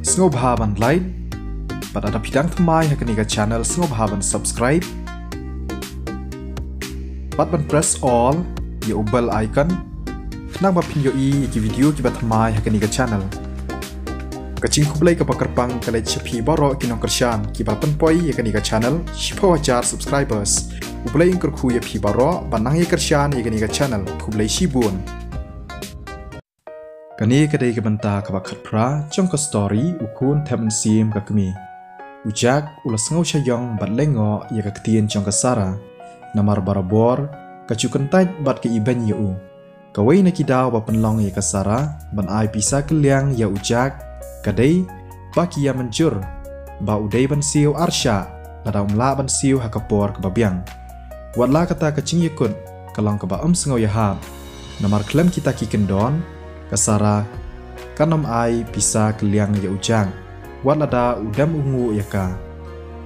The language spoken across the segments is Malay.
Sengobahaban like, pada ada pidang temai hakani ke channel Sengobahaban subscribe. Ban press all ya bell icon. Nang bapin yo i video ki batmai hakani ke channel. Kacing kublai ke pakarpang kale chepi baro kinong kershan ki bapan poi hakani ke channel shipa wajar subscribers. Kublai ingkur ku ya pi baro banang ya kershan hakani ke channel kublai shibun. Kani kedai ke benta ke bakat pra jong ke story ukun temen sim ke kemi. Ujak ulas ngau syayong bat lengo ya ke ketien jong ke sara. Namar barabor kacukan tait bat ke iben ya u. Kawai na kidaw ba penlong ya ke sara ban ai pisa ke liang ya ujak kadai baki ya menjur ba udai ban siu arsya lada umla ban siu hakapor ke babiang. Watla kata kacing yakut kalong ke ba sengau ya hab. Namar klem kita ki kendon kasara kanam ai pisa keliang ya ujang wat lada udam ungu ya ka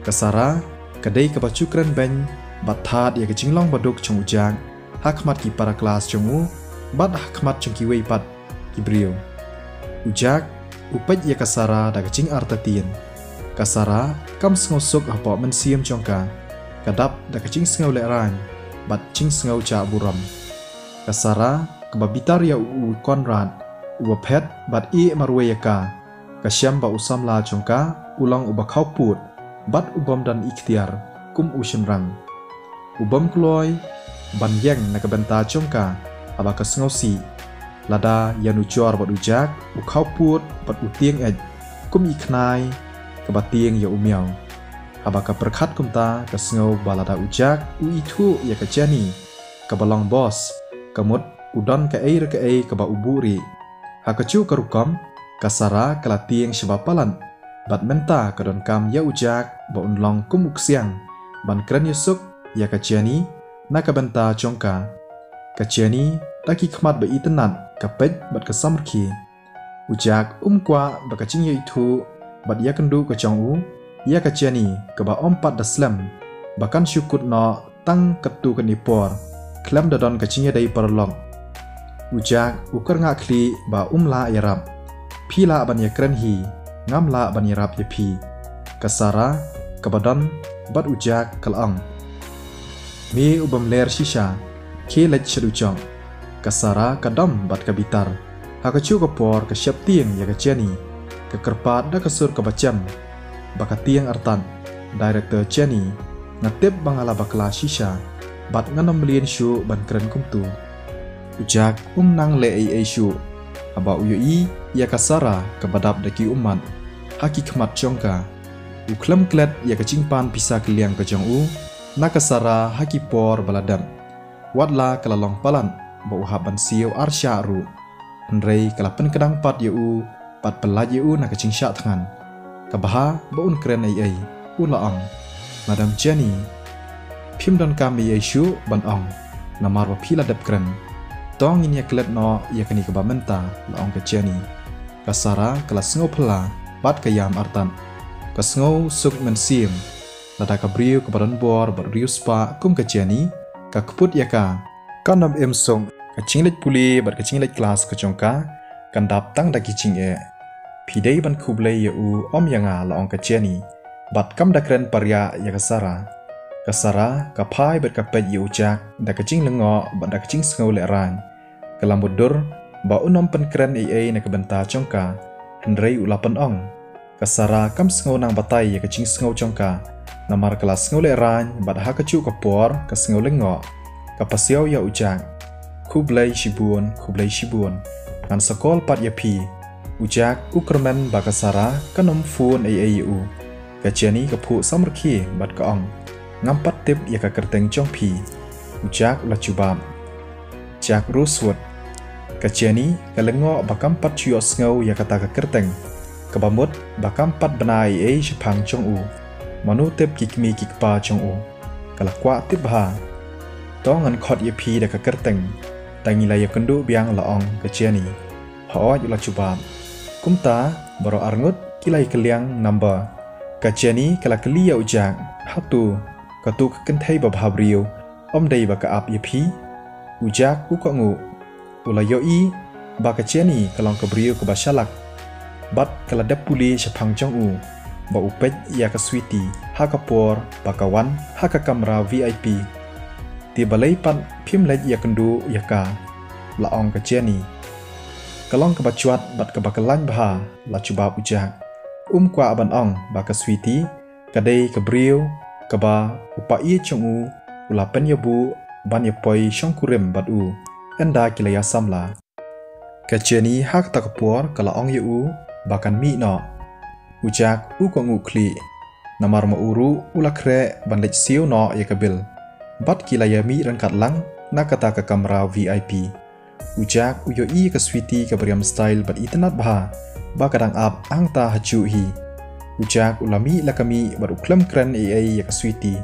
kasara kadai ke bacukran ben bathat ya kecing long baduk chung ujang hakmat ki para kelas chungu bat hakmat chung ki wei pat ki brio ujak upat ya kasara da kecing artatien kasara kam sngosuk apa mensiam chongka kadap da kecing sngau leran bat cing sngau cha buram kasara kebabitar ya u Konrad uba pet bat i marweyaka kasyam ba usam la chongka ulang uba kauput bat ubam dan ikhtiar kum ushimrang ubam kloy ban yang na kabenta chongka aba kasngausi lada yanu jor bat ujak u kauput bat utieng ej kum ikhnai kabatieng ya umiao aba ka perkhat kumta kasngau balada ujak u itu ya kajani kabalong bos kamut udan ke air ke ba uburi hakacu karukam kasara kalatieng shabapalan bat menta kadon kam ya ujak ba unlong kumuk siang ban kran yusuk ya kaciani na kabenta chongka kaciani taki khmat ba itenat kapet bat kasamrki ujak kwa ba kacing ya itu bat ya kendu kacang u ya kaciani ke ba ompat daslam bahkan syukut no tang ketu kenipor klam dadon kacingnya dai perlong ujak ukar ngakli ba umla yarab pila ban yakran hi ngamla ban yarab ya pi kasara kabadan bat ujak kalang mi ubam ler shisha ke lech shadujong kasara kadam bat kabitar hakacu kapor ka syap tieng ya kaceni ke kerpat da kasur kabacam bakatieng artan director Jenny ngatip bangala bakla shisha bat nganam melien syu ban keren kumtu ujak nang le ai syu aba uyui ya kasara kabadap daki umat haki khmat chongka uklam klet ya kacingpan pisa keliang kajong u na kasara haki por baladam watla kalalong palan ba uhaban siu arsya ru henrei kalapen kedang pat ya u pat pelaj ya u na kacing syak tangan kabaha ba un keren ai u laang madam Jenny phim don kami ai syu ban ong namar ba phila dap keren tong ini klet no ya kani ke bamenta laong ke Jenny kasara kelas ngau pela bat ke yam artan kasngau suk mensim lada ka brio ke badan bor bat riu spa kum ke Jenny ka keput ya ka kanam emsong ka chinglet puli bat ka chinglet kelas ke chongka kan dap tang da kicing e pidei ban kublai ya u om yanga laong ke Jenny bat kam da kren parya ya kasara kasara kapai berkapet ya ujak da kacing lengo bat da kacing sengau leran kelambudur ba unom penkeren ai na kebenta chongka henrei ulapan ong kasara kam sengau nang batai ya kacing sengau chongka namar kelas sengau leran bat ha kacu kapor ka sengau lengo kapasiau ya ujak kublai shibun ngan sekol pat ya pi ujak ukermen ba kasara kanom fun ai u kaceni kapu samrki bat ka ong ngampat tip ya ka kerteng chongpi ujak ula cubam jak ruswut kaceni kalengo bakam pat chuyo sngau ya kata ka kerteng kabamut bakam pat benai ai shapang chong u manu tip kikmi kikpa chong u kalakwa tip ha tongan khot ya pi da ka kerteng tangila ya kendu biang laong kaceni ha ula cubam kumta baro arngut kilai keliang number kaceni kalakli ya ujak hatu katuk kentai babhabriu om dei baka ap yepi ujak ukongu ulayoi baka Jenny kalong kebriu ke basalak bat keladap puli sepang jong u ba upej ya ka sweetie ha ka por bakawan ha ka kamera VIP ti balai pan phim lej ya kendu ya ka la ong ka cheni kalong ka bachuat bat ka bakalan bah la chuba ujak kwa aban ong ba ka sweetie ka dei ka brio ka ba upa i chong u ula pen ya bu ban ya poi shong kurem bat u enda kilaya samla ka cheni ha ka por kala ong ya u bakan mi no ujak u ko ngu kli namar ma uru ula kre ban lej siu no ya kabil bat kilaya mi rangkat lang na kata ka kamera VIP ujak uyo i ka sweetie ka beriam style bat internet bah ba kadang up ang ta hachu hi ujak ulami la kami baru klem kren ai ya ka sweetie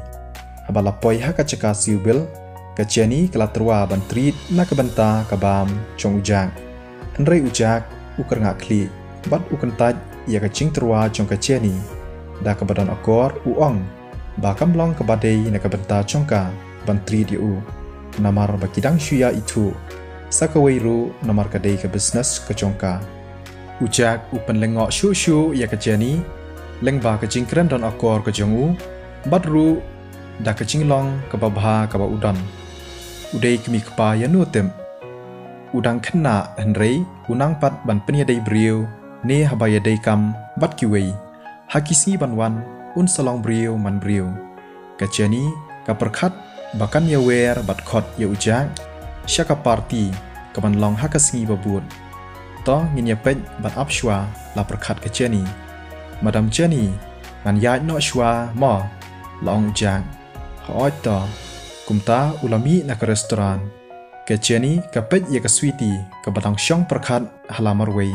habala poi ha ka caka siu bil ka cheni kala terwa ban treat na ka banta ka bam chong ujak henrei ujak u kerngak kli bat u kentaj ya ka ching terwa chong ka cheni da ka badan akor u ong ba kamlong ka badai na ka banta chong ka ban treat u namar ba kidang shuya itu sakawairu namar ka dei ka business ka chong ka ujak u pen lengok shu ya ka cheni lengba ka ching kren don akor ka jong u bat ru da ka ching long ka babha ka ba udan udai kemi kpa ya nu tem udang kena henrei unang pat ban penya dei brio ne habaya dei kam bat kiwei hakisi banwan un salong brio man brio ka cheni ka perkhat bakan ya wer bat khot ya ujak syaka party ka ban long hakasngi babut to ngin ya pej ban apshwa la perkhat ka cheni madam cheni ngan ya no shwa mo long ujak hoi to kumta ulami na ka restoran ka cheni ka pej ya ka sweetie ka batang syong perkhat halamar wei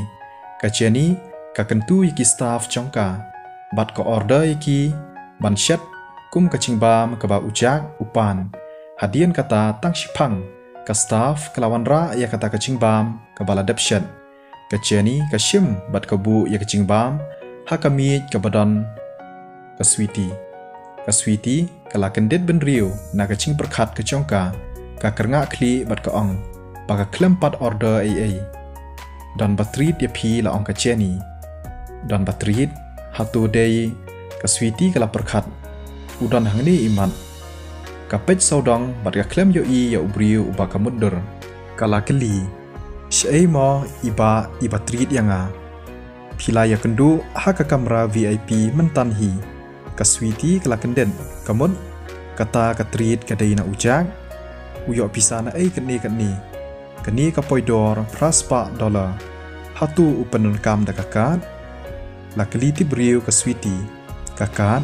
ka cheni ka kentu yiki staff chongka bat ko order yiki ban shet kum ka chingbam ka ba ujak upan hadian kata tang shipang ka staff kelawan ra ya kata ka chingbam ka bala depshet ka cheni ka shim bat ka bu ya ka chingbam ha ka mi ka badan ka sweetie kala kendet ben riu na ka ching perkhat ka chongka ka kerngak kli bat ka ong ba ka klempat order ai dan batrit ya phi la ong ka cheni dan batrit hatu dei ka sweetie kala perkhat udan hangni imat ka pej saudang bat ka klem yo i ya ubriu uba ka mundur kala keli shei mo iba trit yanga phila ya kendu ha ka kamera VIP mentan hi ka sweetie kala kenden kamut kata ka trit ka dei na ujak uyo pisana ai keni ka poidor praspa dollar hatu upenun kam da kakat la keliti beriu ka sweetie kakat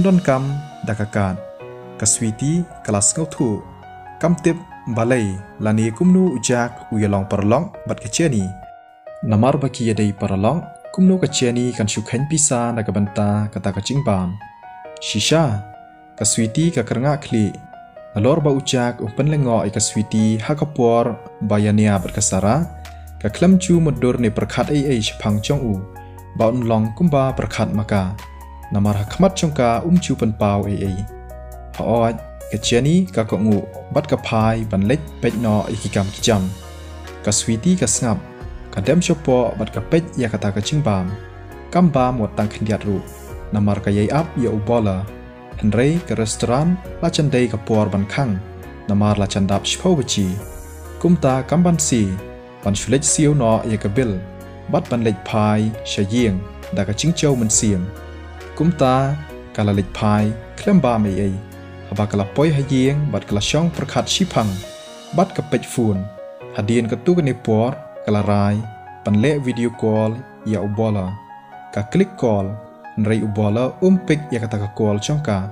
don kam da kakat ka sweetie kelas ngau thu kam tip balai lani kumnu ujak uyalong parlong bat ka cheni namar baki yadai parlong kumnu ka cheni kan shukhen pisa na ka banta kata ka chingbam shisha ka sweetie ka kerngak kli alor ba ujak umpen lengo ai ka sweetie ha ka por bayania bat ka sara ka klem chu modur ne perkhat ai shphang chong u ba un long kumba perkhat maka namar hakmat chongka chu pen pau ai haot ka cheni ka ko ngu bat ka phai ban lech pej no ikikam kijam ka sweetie ka snap ka dem chopo bat ka pej ya kata ka chingbam kamba mo tang khindiat ru namar ka yai up ya ubola henrei ke restoran la chandei ka por ban khang namar la chandap shpo bachi kumta kamban si ban shulej siu no ya ka bil bat ban lej phai shaying da ka chingchau man siam kumta kala lej phai klemba mai ai haba kala poi haying bat kala shong perkhat shipang bat ka pej phone hadien ka tu ka ni por kala rai ban le video call ya ubola ka click call nrei ubola pik ya kata ka call chongka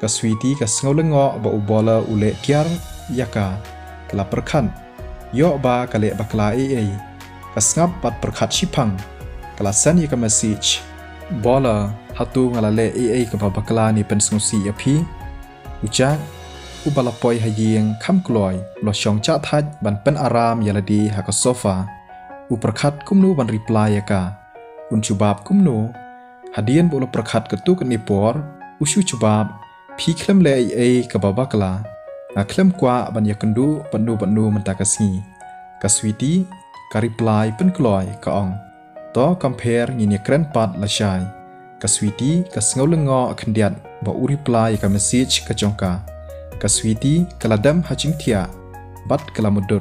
ka sweetie ka sngolengo ba ubola ule kiar yaka kala perkhan yo ba kale bakla ai ka snap pat perkhat shipang kala send ya ka message bola hatu ngala le ai ka bakla ni pen sngosi ya phi ujak ubala poi haying kham kloi lo shong cha thaj ban pen aram yaladi ha ka sofa uperkhat kumnu ban reply ya ka unchubab kumnu hadian bolo perkhat ketuk ni por usu chubab phi klem le ai ka babakla na klem kwa ban yakendu pandu mentakasi ka sweetie ka reply pen kloi ka ong to compare ngini keren pat la shai ka sweetie ka sngau lengo khendiat ba u reply ka message ka jongka ka sweetie kaladam haching thia bat kalamudur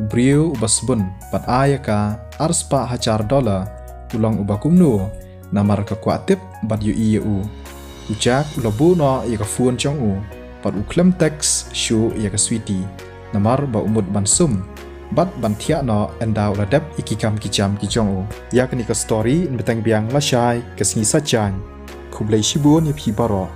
ubrio ubasbun pat ayaka arspa $1 tulang ubakumnu namar ka kwatip bat yu iu ujak lobu no ya ka phone chong u pat uklem text show ya ka sweetie namar ba umut bansum bat bantia no endau ladap ikikam kicham kichong u ya ka ni ka story in betang biang la shai ka singi sachan kublai shibun ya phi baro